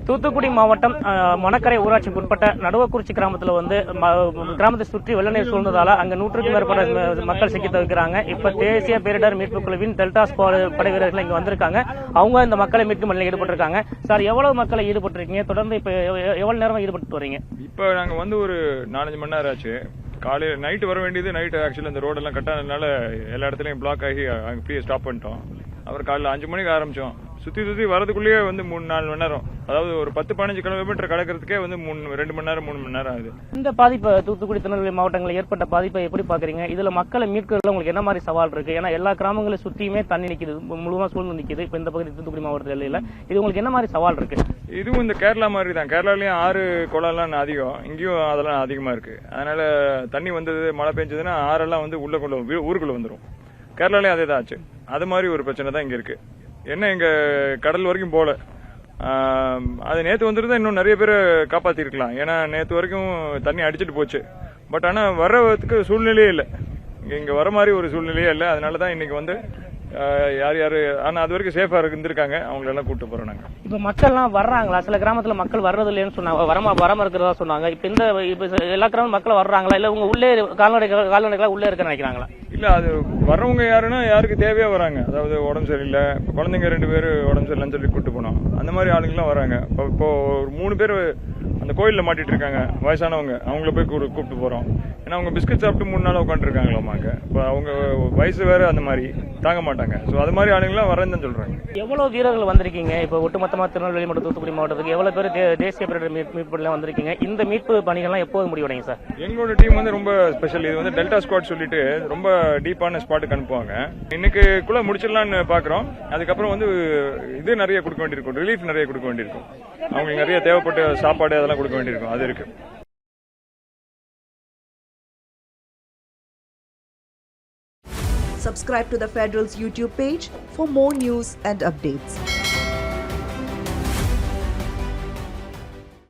தூத்துக்குடி மாவட்டம் மணக்கரை ஊராட்சிக்கு உட்பட்ட நடுவக்குறிச்சி கிராமத்தில் கிராமத்தை சுற்றி வெள்ள நீர் சூழ்ந்ததால அங்க 100க்கும் மேற்பட்ட மக்கள் சிக்கி தவிக்கிறாங்க. இப்ப தேசிய பேரிடர் மீட்பு குழுவின் டெல்டா படை வீரர்கள் இங்க வந்திருக்காங்க. அவங்க இந்த மக்களை மீட்கும் பணியில் ஈடுபட்டிருக்காங்க. சார், எவ்வளவு மக்களை ஈடுபட்டிருக்கீங்க? தொடர்ந்து இப்ப எவ்வளவு நேரம் ஈடுபட்டு வரீங்க? இப்ப நாங்க ஒரு 4-5 மணி நேரம் ஆச்சு. காலையில் நைட்டு வர வேண்டியது நைட்டு ஆக்சுவலி இந்த ரோடெல்லாம் கட்டாததுனால எல்லா இடத்துலையும் பிளாக் ஆகி அப்படியே ஸ்டாப் பண்ணிட்டோம். அப்புறம் காலையில் 5 மணிக்கு ஆரம்பிச்சோம். சுற்றி வரதுக்குள்ளேயே 3-4 மணி நேரம், அதாவது ஒரு 10-15 கிலோமீட்டர் கடக்கிறதுக்கே 2 மணி நேரம் 3 மணி நேரம் ஆகுது. இந்த பாதிப்பு தூத்துக்குடி திருநெல்வேலி மாவட்டங்களில் ஏற்பட்ட பாதிப்பை எப்படி பாக்குறீங்க? இதுல மக்களை மீட்கிறதுல உங்களுக்கு என்ன மாதிரி சவால் இருக்கு? ஏன்னா எல்லா கிராமங்களும் சுற்றியுமே தண்ணி நிக்குது, முழுவதும் சூழ்ந்து நிக்குது. இப்ப இந்த பகுதி தூத்துக்குடி மாவட்டத்தில் இது உங்களுக்கு என்ன மாதிரி சவால் இருக்கு? இதுவும் இந்த கேரளா மாதிரி தான். கேரளாலயும் ஆறு குளம்லாம் அதிகம், இங்கேயும் அதெல்லாம் அதிகமா இருக்கு. அதனால தண்ணி வந்தது, மழை பெஞ்சதுன்னா ஆறெல்லாம் ஊருக்குள்ள வந்துடும். கேரளாலயும் அதே தான் ஆச்சு. அது மாதிரி ஒரு பிரச்சனை தான் இங்க இருக்கு. என்ன எங்க கடல் வரைக்கும் போல, அது நேற்று வந்துருந்தா இன்னும் நிறைய பேரை காப்பாத்திருக்கலாம். ஏன்னா நேற்று வரைக்கும் தண்ணி அடிச்சுட்டு போச்சு. பட் ஆனா வர்றதுக்கு சூழ்நிலையே இல்லை, இங்க வர மாதிரி ஒரு சூழ்நிலையே இல்லை. அதனாலதான் இன்னைக்கு யார் ஆனா அது வரைக்கும் சேஃபா இருந்திருக்காங்க, அவங்களெல்லாம் கூப்பிட்டு போறோம் நாங்க. இப்ப மக்கள்லாம் வர்றாங்களா? சில கிராமத்துல மக்கள் வர்றது இல்லைன்னு சொன்னாங்க, வராம இருக்கிறதா சொன்னாங்க. இப்ப எல்லா கிராமம் மக்கள் வர்றாங்களா? இல்ல உங்க உள்ளே கால்நடைகளா உள்ளே இருக்க நினைக்கிறாங்களா? இல்ல, அது வர்றவங்க யாருக்கு தேவையா வராங்க. அதாவது உடம்பு சரியில்லை, குழந்தைங்க 2 பேர் உடம்பு சரியில்லைன்னு சொல்லி கூப்பிட்டு போனோம். அந்த மாதிரி ஆளுங்கெல்லாம் வராங்க. இப்போ ஒரு 3 பேர் அந்த கோயில்ல மாட்டிட்டு இருக்காங்க, வயசானவங்க. அவங்கள போய் கூப்பிட்டு போறோம். ஏன்னா அவங்க பிஸ்கட் சாப்பிட்டு 3 நாள் உட்காந்துருக்காங்களாமாங்க. இப்போ அவங்க வயசு வேற, அந்த மாதிரி தாங்க மாட்டாங்க. ஸோ அது மாதிரி ஆளுங்கெல்லாம் வரேன்னு சொல்றாங்க. எவ்வளவு வீரர்கள் வந்திருக்கீங்க? இப்போ ஒட்டுமொத்தமா திருநெல்வேலி மற்றும் தூத்துக்குடி மாவட்டத்துக்கு எவ்வளவு பேர் தேசிய பேரிடர் மீட்புல வந்திருக்கீங்க? இந்த மீட்பு பணிகள்லாம் எப்போது முடிவடைங்க சார்? எங்களோட டீம் ரொம்ப ஸ்பெஷல். இது டெல்டா ஸ்குவாட் சொல்லிட்டு ரொம்ப டீப்பான ஸ்பாட்டுக்கு அனுப்புவாங்க. இன்னைக்குள்ள முடிச்சிடலாம்னு பாக்குறோம். அதுக்கப்புறம் இது நிறைய கொடுக்க வேண்டியிருக்கும், ரிலீஃப் நிறைய கொடுக்க வேண்டியிருக்கும். அவங்களுக்கு நிறைய தேவைப்பட்ட சாப்பாடு அதெல்லாம் கொடுக்க வேண்டியிருக்கும். அது இருக்கு. Subscribe to the Federal's YouTube page for more news and updates.